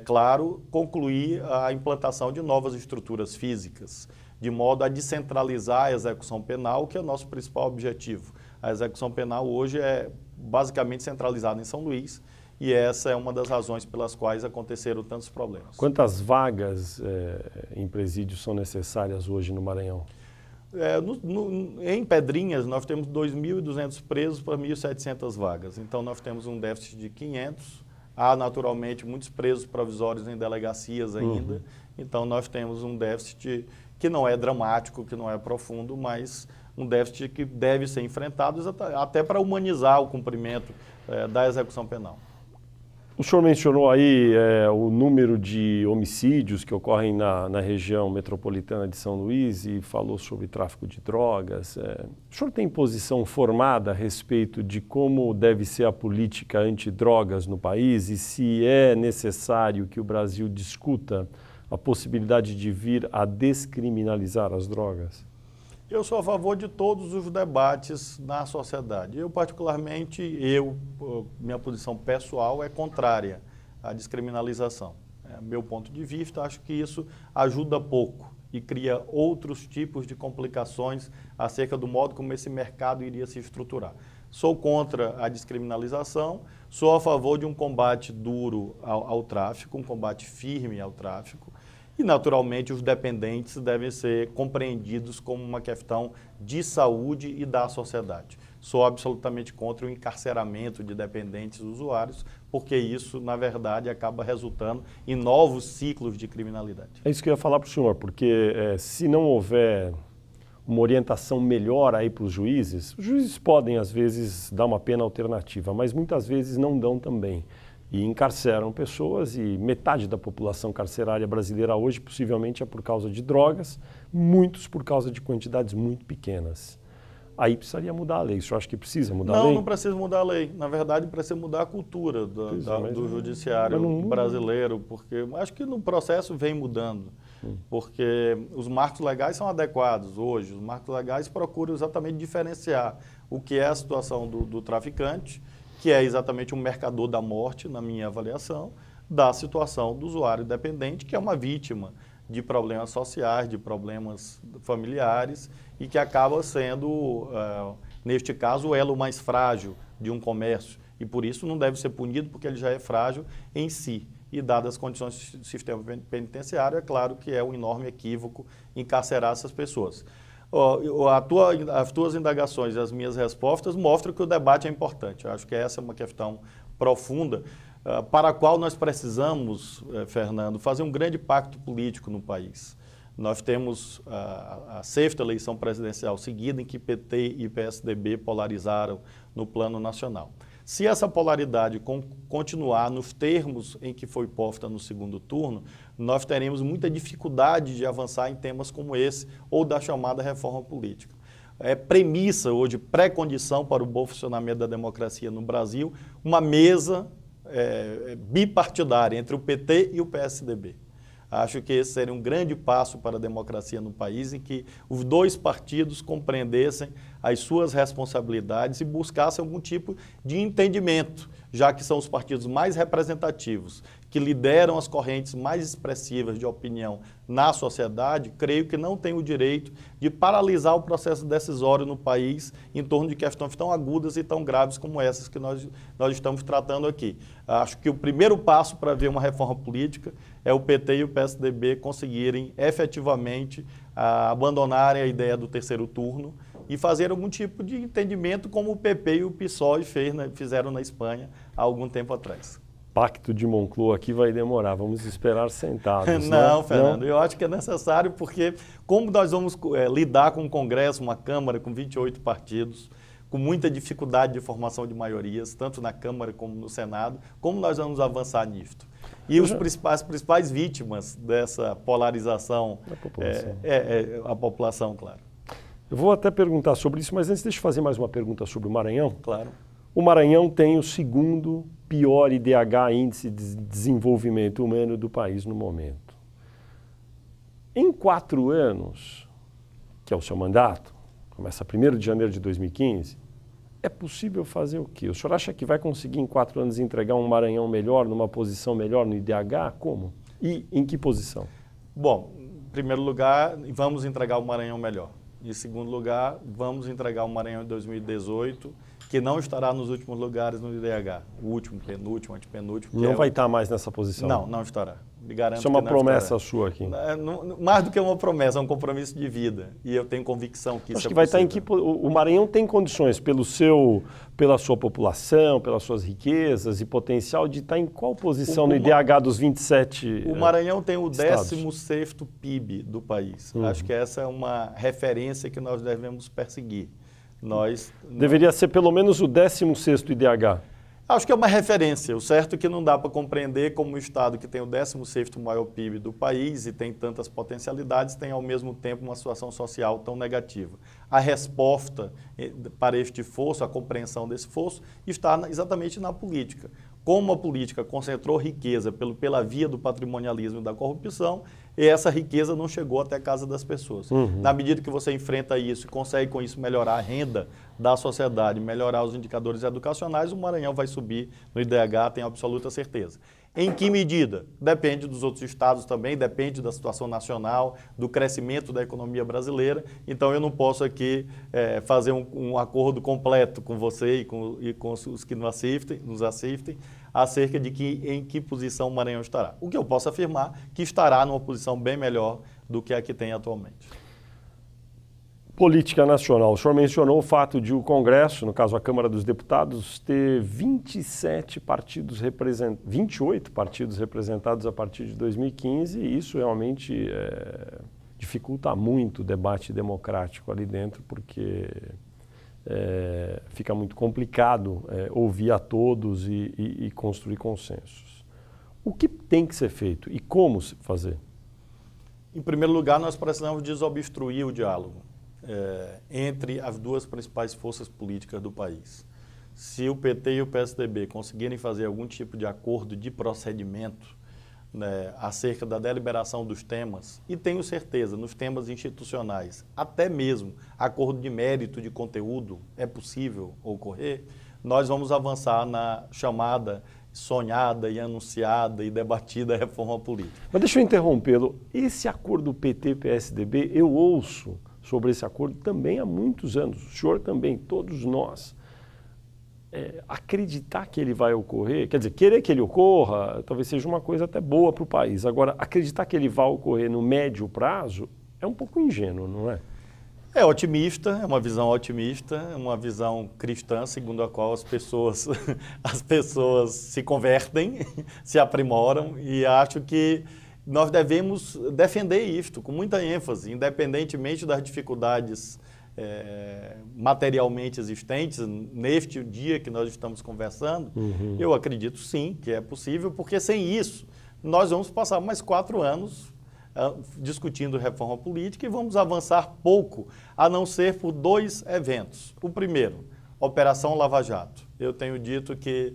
claro, concluir a implantação de novas estruturas físicas, de modo a descentralizar a execução penal, que é o nosso principal objetivo. A execução penal hoje é basicamente centralizada em São Luís, e essa é uma das razões pelas quais aconteceram tantos problemas. Quantas vagas em presídios são necessárias hoje no Maranhão? Em Pedrinhas, nós temos 2.200 presos para 1.700 vagas. Então, nós temos um déficit de 500. Há, naturalmente, muitos presos provisórios em delegacias ainda. Então, nós temos um déficit que não é dramático, que não é profundo, mas um déficit que deve ser enfrentado até para humanizar o cumprimento da execução penal. O senhor mencionou aí o número de homicídios que ocorrem na região metropolitana de São Luís e falou sobre tráfico de drogas. O senhor tem posição formada a respeito de como deve ser a política antidrogas no país e se é necessário que o Brasil discuta a possibilidade de vir a descriminalizar as drogas? Eu sou a favor de todos os debates na sociedade. Eu, particularmente, minha posição pessoal é contrária à descriminalização. Meu ponto de vista, acho que isso ajuda pouco e cria outros tipos de complicações acerca do modo como esse mercado iria se estruturar. Sou contra a descriminalização, sou a favor de um combate duro ao tráfico, um combate firme ao tráfico. E, naturalmente, os dependentes devem ser compreendidos como uma questão de saúde e da sociedade. Sou absolutamente contra o encarceramento de dependentes usuários, porque isso, na verdade, acaba resultando em novos ciclos de criminalidade. É isso que eu ia falar para o senhor, porque se não houver uma orientação melhor aí para os juízes podem, às vezes, dar uma pena alternativa, mas muitas vezes não dão também. E encarceram pessoas, e metade da população carcerária brasileira hoje possivelmente é por causa de drogas, muitos por causa de quantidades muito pequenas. Aí precisaria mudar a lei. O senhor acha que precisa mudar a lei? Não precisa mudar a lei. Na verdade, precisa mudar a cultura do judiciário brasileiro, porque acho que no processo vem mudando. Porque os marcos legais são adequados hoje. Os marcos legais procuram exatamente diferenciar o que é a situação do traficante, que é exatamente um mercador da morte, na minha avaliação, da situação do usuário dependente, que é uma vítima de problemas sociais, de problemas familiares e que acaba sendo, neste caso, o elo mais frágil de um comércio. E por isso não deve ser punido porque ele já é frágil em si. E dadas as condições do sistema penitenciário, é claro que é um enorme equívoco encarcerar essas pessoas. As tuas indagações e as minhas respostas mostram que o debate é importante. Eu acho que essa é uma questão profunda para a qual nós precisamos, Fernando, fazer um grande pacto político no país. Nós temos a sexta eleição presidencial seguida em que PT e PSDB polarizaram no plano nacional. Se essa polaridade continuar nos termos em que foi posta no segundo turno, nós teremos muita dificuldade de avançar em temas como esse ou da chamada reforma política. É premissa hoje, pré-condição para o bom funcionamento da democracia no Brasil, uma mesa bipartidária entre o PT e o PSDB. Acho que esse seria um grande passo para a democracia no país, em que os dois partidos compreendessem as suas responsabilidades e buscassem algum tipo de entendimento, já que são os partidos mais representativos, que lideram as correntes mais expressivas de opinião na sociedade. Creio que não têm o direito de paralisar o processo decisório no país em torno de questões tão agudas e tão graves como essas que nós estamos tratando aqui. Acho que o primeiro passo para ver uma reforma política é o PT e o PSDB conseguirem efetivamente abandonarem a ideia do terceiro turno e fazer algum tipo de entendimento como o PP e o PSOE fizeram na Espanha há algum tempo atrás. Pacto de Moncloa aqui vai demorar, vamos esperar sentados. Não, né? Fernando, não? Eu acho que é necessário porque como nós vamos lidar com um Congresso, uma Câmara com 28 partidos, com muita dificuldade de formação de maiorias, tanto na Câmara como no Senado, como nós vamos avançar nisto? E as principais vítimas dessa polarização a população, claro. Eu vou até perguntar sobre isso, mas antes deixa eu fazer mais uma pergunta sobre o Maranhão. Claro. O Maranhão tem o segundo pior IDH, Índice de Desenvolvimento Humano do país no momento. Em 4 anos, que é o seu mandato, começa 1º de janeiro de 2015, é possível fazer o quê? O senhor acha que vai conseguir em 4 anos entregar um Maranhão melhor, numa posição melhor no IDH? Como? E em que posição? Bom, primeiro lugar, vamos entregar o Maranhão melhor. Em segundo lugar, vamos entregar o Maranhão em 2018, que não estará nos últimos lugares no IDH. O último, penúltimo, antepenúltimo. Não vai estar mais nessa posição? Não, não estará. Me garanto. Isso é uma promessa estará. sua aqui? Mais do que uma promessa, é um compromisso de vida. E eu tenho convicção que isso é possível. Vai estar em que o Maranhão tem condições, pela sua população, pelas suas riquezas e potencial, de estar em qual posição no IDH dos 27 O Maranhão tem o estados? 16º PIB do país. Acho que essa é uma referência que nós devemos perseguir. Deveria ser pelo menos o 16º IDH. Acho que é uma referência. O certo é que não dá para compreender como um estado que tem o 16º maior PIB do país e tem tantas potencialidades tem ao mesmo tempo uma situação social tão negativa. A resposta para este fosso, a compreensão desse fosso, está exatamente na política. Como a política concentrou riqueza pela via do patrimonialismo e da corrupção, e essa riqueza não chegou até a casa das pessoas. Na medida que você enfrenta isso e consegue com isso melhorar a renda da sociedade, melhorar os indicadores educacionais, o Maranhão vai subir no IDH, tenho absoluta certeza. Em que medida? Depende dos outros estados também, depende da situação nacional, do crescimento da economia brasileira. Então eu não posso aqui fazer um acordo completo com você e com os que nos assistem acerca de em que posição o Maranhão estará. O que eu posso afirmar é que estará numa posição bem melhor do que a que tem atualmente. Política nacional. O senhor mencionou o fato de o Congresso, no caso a Câmara dos Deputados, ter 28 partidos representados a partir de 2015, e isso realmente dificulta muito o debate democrático ali dentro, porque fica muito complicado ouvir a todos e construir consensos. O que tem que ser feito e como se fazer? Em primeiro lugar, nós precisamos desobstruir o diálogo entre as duas principais forças políticas do país. Se o PT e o PSDB conseguirem fazer algum tipo de acordo de procedimento acerca da deliberação dos temas, e tenho certeza, nos temas institucionais, até mesmo acordo de mérito, de conteúdo, é possível ocorrer, nós vamos avançar na chamada, sonhada e anunciada e debatida reforma política. Mas deixa eu interrompê-lo. Esse acordo PT-PSDB, eu ouço sobre esse acordo também há muitos anos, o senhor também, todos nós. Acreditar que ele vai ocorrer, quer dizer, querer que ele ocorra, talvez seja uma coisa até boa para o país. Agora, acreditar que ele vai ocorrer no médio prazo é um pouco ingênuo, não é? É otimista, é uma visão otimista, é uma visão cristã, segundo a qual as pessoas se convertem, se aprimoram, e acho que nós devemos defender isto com muita ênfase, independentemente das dificuldades materialmente existentes. Neste dia que nós estamos conversando, eu acredito sim que é possível, porque sem isso nós vamos passar mais 4 anos discutindo reforma política e vamos avançar pouco, a não ser por 2 eventos. O primeiro, Operação Lava Jato. Eu tenho dito que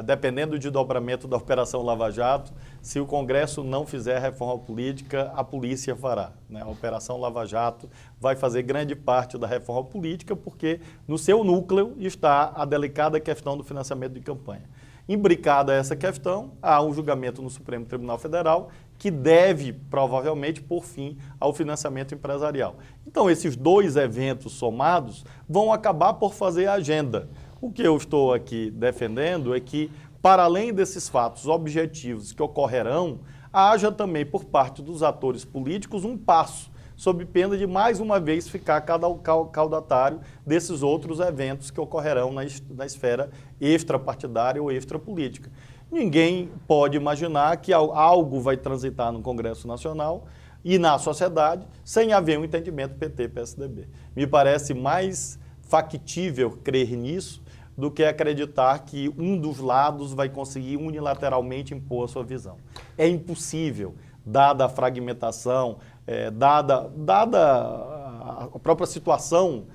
dependendo do desdobramento da Operação Lava Jato, se o Congresso não fizer reforma política, a polícia fará. A Operação Lava Jato vai fazer grande parte da reforma política, porque no seu núcleo está a delicada questão do financiamento de campanha. Imbricada essa questão, há um julgamento no Supremo Tribunal Federal que deve, provavelmente, pôr fim ao financiamento empresarial. Então, esses 2 eventos somados vão acabar por fazer a agenda. O que eu estou aqui defendendo é que, para além desses fatos objetivos que ocorrerão, haja também por parte dos atores políticos um passo, sob pena de mais uma vez ficar caudatário desses outros eventos que ocorrerão na esfera extrapartidária ou extrapolítica. Ninguém pode imaginar que algo vai transitar no Congresso Nacional e na sociedade sem haver um entendimento PT-PSDB. Me parece mais factível crer nisso do que acreditar que um dos lados vai conseguir unilateralmente impor a sua visão. É impossível, dada a fragmentação, dada a própria situação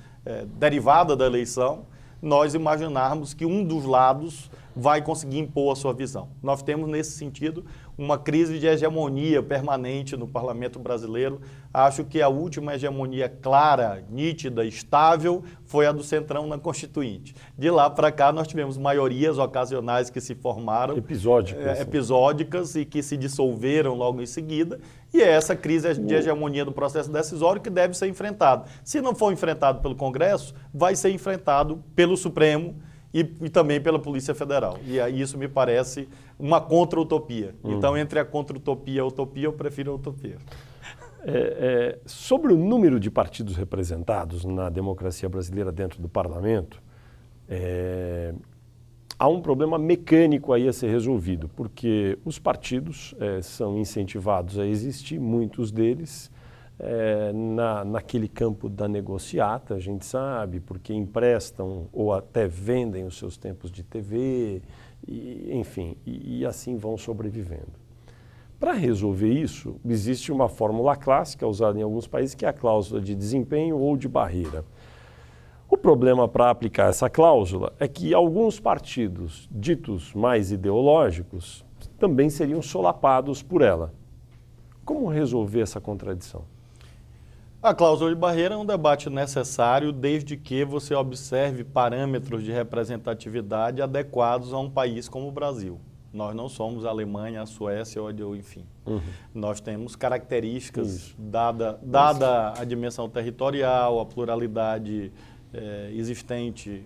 derivada da eleição, nós imaginarmos que um dos lados vai conseguir impor a sua visão. Nós temos, nesse sentido, uma crise de hegemonia permanente no parlamento brasileiro. Acho que a última hegemonia clara, nítida, estável, foi a do Centrão na Constituinte. De lá para cá, nós tivemos maiorias ocasionais que se formaram. Episódicas e que se dissolveram logo em seguida. E é essa crise de hegemonia do processo decisório que deve ser enfrentada. Se não for enfrentado pelo Congresso, vai ser enfrentado pelo Supremo e também pela Polícia Federal. E aí isso me parece uma contra-utopia. Então, entre a contra-utopia e a utopia, eu prefiro a utopia. Sobre o número de partidos representados na democracia brasileira dentro do parlamento, há um problema mecânico aí a ser resolvido, porque os partidos são incentivados a existir, muitos deles, naquele campo da negociata, a gente sabe, porque emprestam ou até vendem os seus tempos de TV, enfim, e assim vão sobrevivendo. Para resolver isso, existe uma fórmula clássica usada em alguns países, que é a cláusula de desempenho ou de barreira. O problema para aplicar essa cláusula é que alguns partidos ditos mais ideológicos também seriam solapados por ela. Como resolver essa contradição? A cláusula de barreira é um debate necessário desde que você observe parâmetros de representatividade adequados a um país como o Brasil. Nós não somos a Alemanha, a Suécia ou enfim. Nós temos características, dada a dimensão territorial, a pluralidade existente,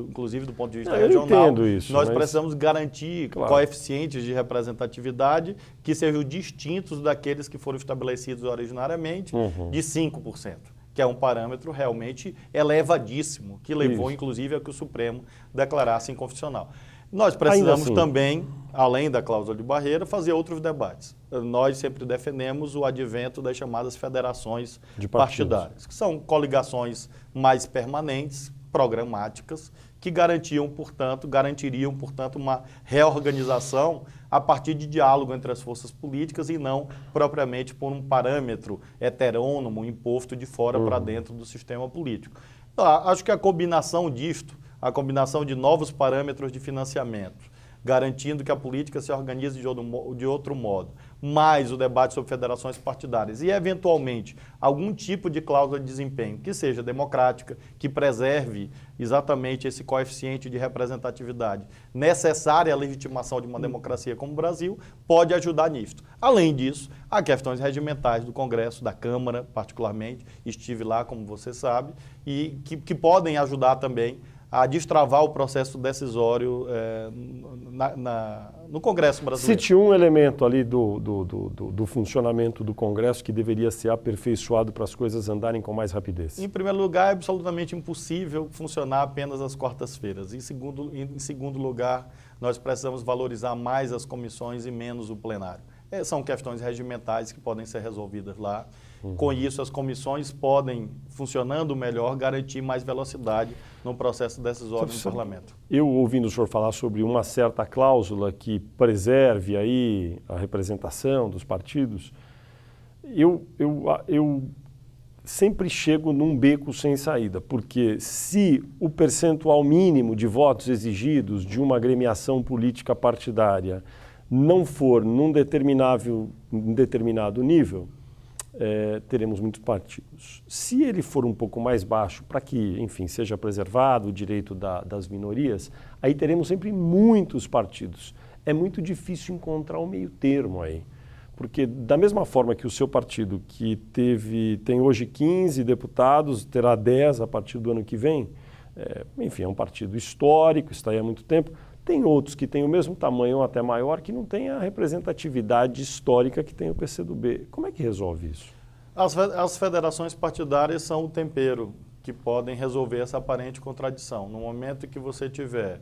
inclusive do ponto de vista regional. Eu entendo isso, nós precisamos garantir coeficientes de representatividade que sejam distintos daqueles que foram estabelecidos originariamente, de 5%. Que é um parâmetro realmente elevadíssimo, que levou, inclusive, a que o Supremo declarasse inconstitucional. Nós precisamos também, além da cláusula de barreira, fazer outros debates. Nós sempre defendemos o advento das chamadas federações partidárias, que são coligações mais permanentes, programáticas, que garantiriam, portanto, uma reorganização a partir de diálogo entre as forças políticas e não propriamente por um parâmetro heterônomo imposto de fora para dentro do sistema político. Então, acho que a combinação disto, a combinação de novos parâmetros de financiamento, garantindo que a política se organize de outro modo, mais o debate sobre federações partidárias e, eventualmente, algum tipo de cláusula de desempenho que seja democrática, que preserve exatamente esse coeficiente de representatividade necessária à legitimação de uma democracia como o Brasil, pode ajudar nisto. Além disso, há questões regimentais do Congresso, da Câmara, particularmente, estive lá, como você sabe, e que podem ajudar também a destravar o processo decisório no Congresso brasileiro. Cite um elemento ali do funcionamento do Congresso que deveria ser aperfeiçoado para as coisas andarem com mais rapidez. Em primeiro lugar, é absolutamente impossível funcionar apenas às quartas-feiras. Em segundo lugar, nós precisamos valorizar mais as comissões e menos o plenário. São questões regimentais que podem ser resolvidas lá. Com isso, as comissões podem, funcionando melhor, garantir mais velocidade no processo decisório no parlamento. Eu, ouvindo o senhor falar sobre uma certa cláusula que preserve aí a representação dos partidos, eu sempre chego num beco sem saída, porque se o percentual mínimo de votos exigidos de uma agremiação política partidária não for num determinado nível, teremos muitos partidos. Se ele for um pouco mais baixo, para que, enfim, seja preservado o direito das minorias, aí teremos sempre muitos partidos. É muito difícil encontrar o meio termo aí. Porque da mesma forma que o seu partido, que tem hoje 15 deputados, terá 10 a partir do ano que vem, enfim, é um partido histórico, está aí há muito tempo. Tem outros que têm o mesmo tamanho ou até maior, que não têm a representatividade histórica que tem o PCdoB. Como é que resolve isso? As federações partidárias são o tempero que podem resolver essa aparente contradição. No momento que você tiver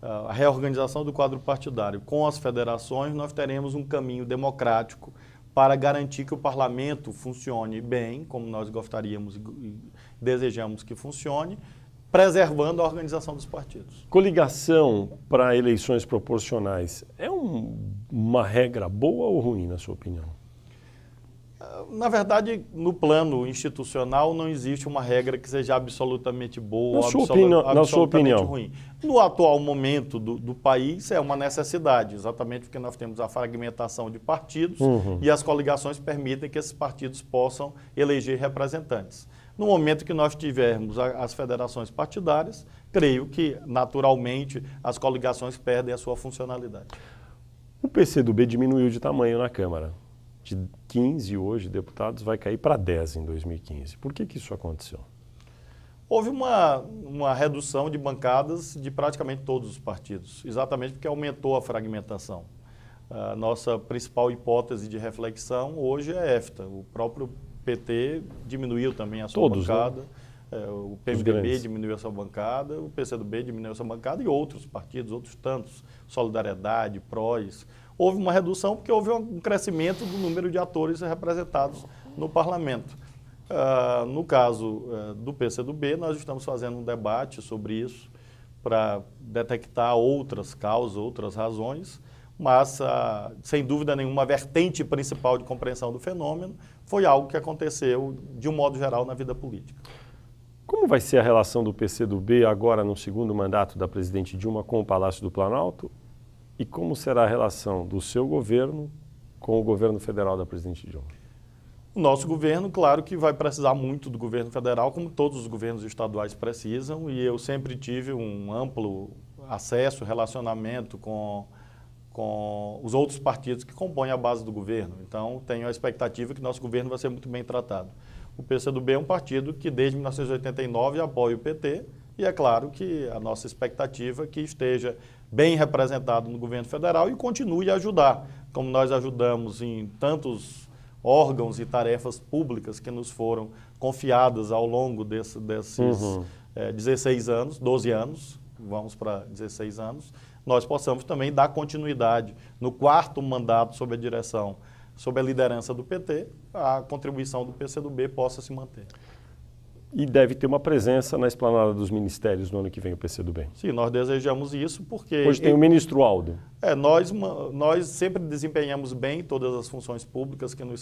a reorganização do quadro partidário com as federações, nós teremos um caminho democrático para garantir que o parlamento funcione bem, como nós gostaríamos e desejamos que funcione, preservando a organização dos partidos. Coligação para eleições proporcionais é uma regra boa ou ruim, na sua opinião? Na verdade, no plano institucional não existe uma regra que seja absolutamente boa ou absolutamente ruim. No atual momento do país é uma necessidade, exatamente porque nós temos a fragmentação de partidos e as coligações permitem que esses partidos possam eleger representantes. No momento que nós tivermos as federações partidárias, creio que, naturalmente, as coligações perdem a sua funcionalidade. O PCdoB diminuiu de tamanho na Câmara. De 15 hoje deputados vai cair para 10 em 2015. Por que isso aconteceu? Houve uma redução de bancadas de praticamente todos os partidos, exatamente porque aumentou a fragmentação. A nossa principal hipótese de reflexão hoje é esta. O próprio PT diminuiu também a sua bancada, né? O PMDB diminuiu a sua bancada, o PCdoB diminuiu a sua bancada e outros partidos, outros tantos, Solidariedade, PROS. Houve uma redução porque houve um crescimento do número de atores representados no parlamento. No caso do PCdoB, nós estamos fazendo um debate sobre isso para detectar outras causas, outras razões, mas, sem dúvida nenhuma, a vertente principal de compreensão do fenômeno foi algo que aconteceu, de um modo geral, na vida política. Como vai ser a relação do PCdoB agora no segundo mandato da presidente Dilma com o Palácio do Planalto? E como será a relação do seu governo com o governo federal da presidente Dilma? O nosso governo, claro que vai precisar muito do governo federal, como todos os governos estaduais precisam, e eu sempre tive um amplo acesso, relacionamento com os outros partidos que compõem a base do governo. Então, tenho a expectativa que nosso governo vai ser muito bem tratado. O PCdoB é um partido que, desde 1989, apoia o PT, e é claro que a nossa expectativa é que esteja bem representado no governo federal e continue a ajudar, como nós ajudamos em tantos órgãos e tarefas públicas que nos foram confiadas ao longo desses 16 anos, 12 anos, vamos para 16 anos, nós possamos também dar continuidade no quarto mandato sob a direção, sob a liderança do PT, a contribuição do PCdoB possa se manter. E deve ter uma presença na esplanada dos ministérios no ano que vem, o PCdoB. Sim, nós desejamos isso porque... Hoje tem o ministro Aldo. Nós sempre desempenhamos bem todas as funções públicas que nos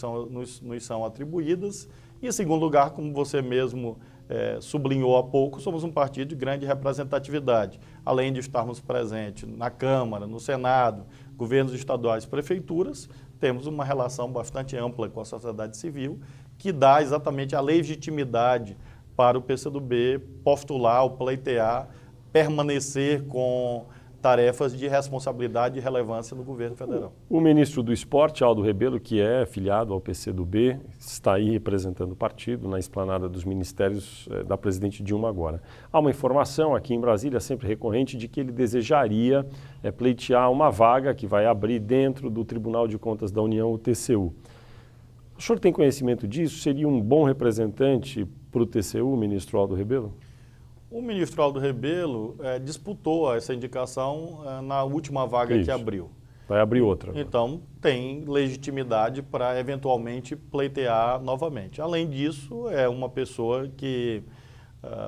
são atribuídas. E, em segundo lugar, como você mesmo sublinhou há pouco, somos um partido de grande representatividade. Além de estarmos presentes na Câmara, no Senado, governos estaduais, prefeituras, temos uma relação bastante ampla com a sociedade civil que dá exatamente a legitimidade para o PCdoB postular, ou pleitear, permanecer com tarefas de responsabilidade e relevância no governo federal. O ministro do Esporte, Aldo Rebelo, que é filiado ao PCdoB, está aí representando o partido na esplanada dos ministérios da presidente Dilma agora. Há uma informação aqui em Brasília, sempre recorrente, de que ele desejaria pleitear uma vaga que vai abrir dentro do Tribunal de Contas da União, o TCU. O senhor tem conhecimento disso? Seria um bom representante para o TCU, o ministro Aldo Rebelo? O ministro Aldo Rebelo disputou essa indicação na última vaga que abriu. Vai abrir outra. Agora. Então, tem legitimidade para eventualmente pleitear novamente. Além disso, é uma pessoa que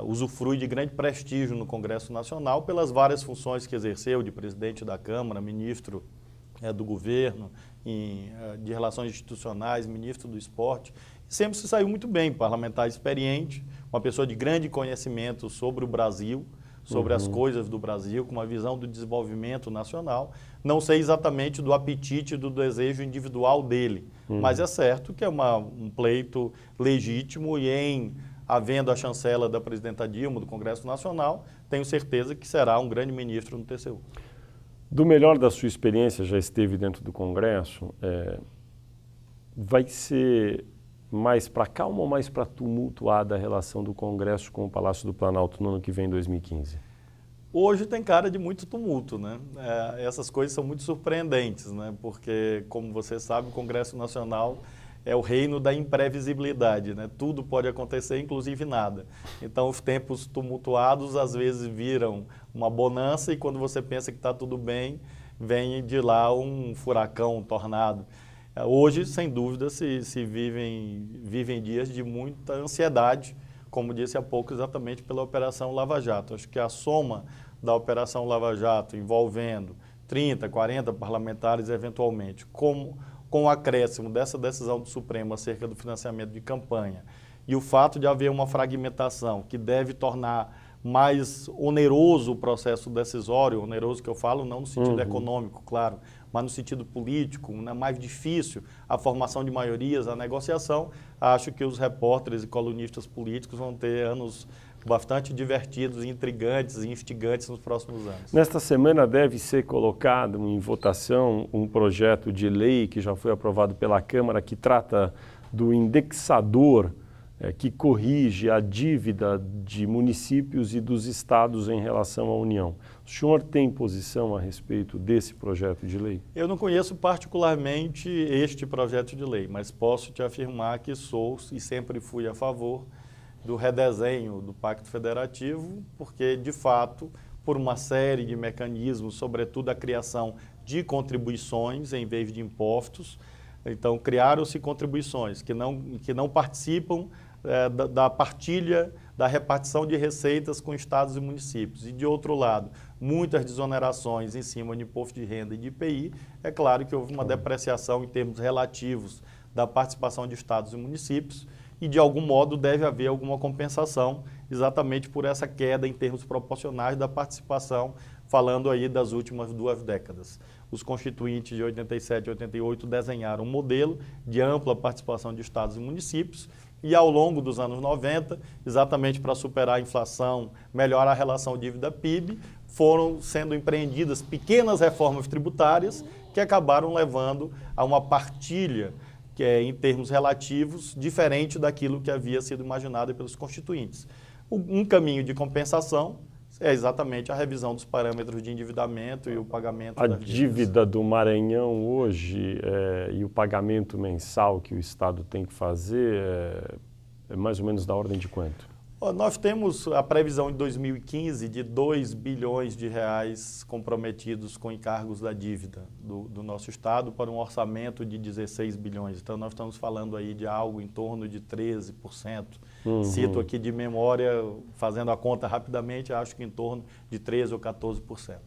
usufrui de grande prestígio no Congresso Nacional pelas várias funções que exerceu, de presidente da Câmara, ministro do governo, de relações institucionais, ministro do esporte. Sempre se saiu muito bem, parlamentar experiente, uma pessoa de grande conhecimento sobre o Brasil, sobre as coisas do Brasil, com uma visão do desenvolvimento nacional. Não sei exatamente do apetite, do desejo individual dele, mas é certo que é um pleito legítimo e havendo a chancela da presidenta Dilma, do Congresso Nacional, tenho certeza que será um grande ministro no TCU. Do melhor da sua experiência, já esteve dentro do Congresso, vai ser mais para calma ou mais para tumultuada a relação do Congresso com o Palácio do Planalto no ano que vem, 2015? Hoje tem cara de muito tumulto, né? Essas coisas são muito surpreendentes, né? Porque, como você sabe, o Congresso Nacional é o reino da imprevisibilidade, né? Tudo pode acontecer, inclusive nada. Então, os tempos tumultuados às vezes viram uma bonança e quando você pensa que está tudo bem, vem de lá um furacão, um tornado. Hoje, sem dúvida, se vivem dias de muita ansiedade, como disse há pouco, exatamente pela Operação Lava Jato. Acho que a soma da Operação Lava Jato, envolvendo 30, 40 parlamentares, eventualmente, com com o acréscimo dessa decisão do Supremo acerca do financiamento de campanha e o fato de haver uma fragmentação que deve tornar mais oneroso o processo decisório, oneroso que eu falo não no sentido econômico, claro, mas no sentido político, né, mais difícil a formação de maiorias, a negociação, acho que os repórteres e colunistas políticos vão ter anos bastante divertidos, intrigantes e instigantes nos próximos anos. Nesta semana deve ser colocado em votação um projeto de lei que já foi aprovado pela Câmara que trata do indexador que corrige a dívida de municípios e dos estados em relação à União. O senhor tem posição a respeito desse projeto de lei? Eu não conheço particularmente este projeto de lei, mas posso te afirmar que sou e sempre fui a favor do redesenho do Pacto Federativo, porque, de fato, por uma série de mecanismos, sobretudo a criação de contribuições em vez de impostos, então criaram-se contribuições que não participam da partilha, da repartição de receitas com estados e municípios. E, de outro lado, muitas desonerações em cima de imposto de renda e de IPI. É claro que houve uma depreciação em termos relativos da participação de estados e municípios e, de algum modo, deve haver alguma compensação exatamente por essa queda em termos proporcionais da participação, falando aí das últimas 2 décadas. Os constituintes de 87 e 88 desenharam um modelo de ampla participação de estados e municípios e, ao longo dos anos 90, exatamente para superar a inflação, melhorar a relação dívida-PIB, foram sendo empreendidas pequenas reformas tributárias que acabaram levando a uma partilha que é, em termos relativos, diferente daquilo que havia sido imaginado pelos constituintes. Um caminho de compensação é exatamente a revisão dos parâmetros de endividamento e o pagamento das dívidas. A dívida do Maranhão hoje e o pagamento mensal que o Estado tem que fazer é mais ou menos da ordem de quanto? Nós temos a previsão de 2015 de 2 bilhões de reais comprometidos com encargos da dívida do nosso Estado para um orçamento de 16 bilhões. Então, nós estamos falando aí de algo em torno de 13%. Cito aqui de memória, fazendo a conta rapidamente, acho que em torno de 13% ou 14%. Tá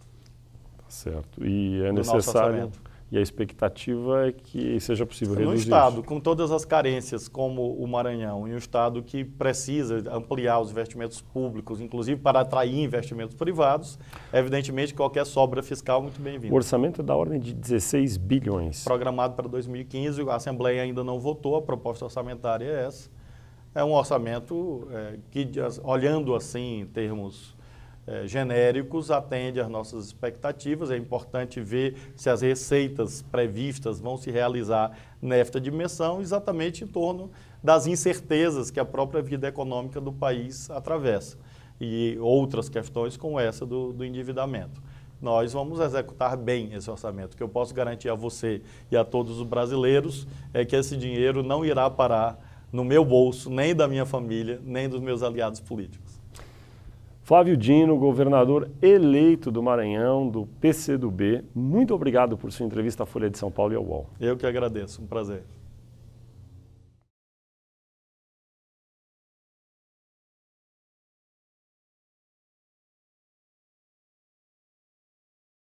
certo. E é necessário... E a expectativa é que seja possível reduzir isso. No Estado, com todas as carências como o Maranhão, e um Estado que precisa ampliar os investimentos públicos, inclusive para atrair investimentos privados, evidentemente qualquer sobra fiscal é muito bem-vinda. O orçamento é da ordem de 16 bilhões. Programado para 2015, a Assembleia ainda não votou, a proposta orçamentária é essa. É um orçamento que, olhando assim em termos genéricos, atende às nossas expectativas. É importante ver se as receitas previstas vão se realizar nesta dimensão, exatamente em torno das incertezas que a própria vida econômica do país atravessa e outras questões como essa do endividamento. Nós vamos executar bem esse orçamento. O que eu posso garantir a você e a todos os brasileiros é que esse dinheiro não irá parar no meu bolso, nem da minha família, nem dos meus aliados políticos. Flávio Dino, governador eleito do Maranhão, do PCdoB, muito obrigado por sua entrevista à Folha de São Paulo e ao UOL. Eu que agradeço, um prazer.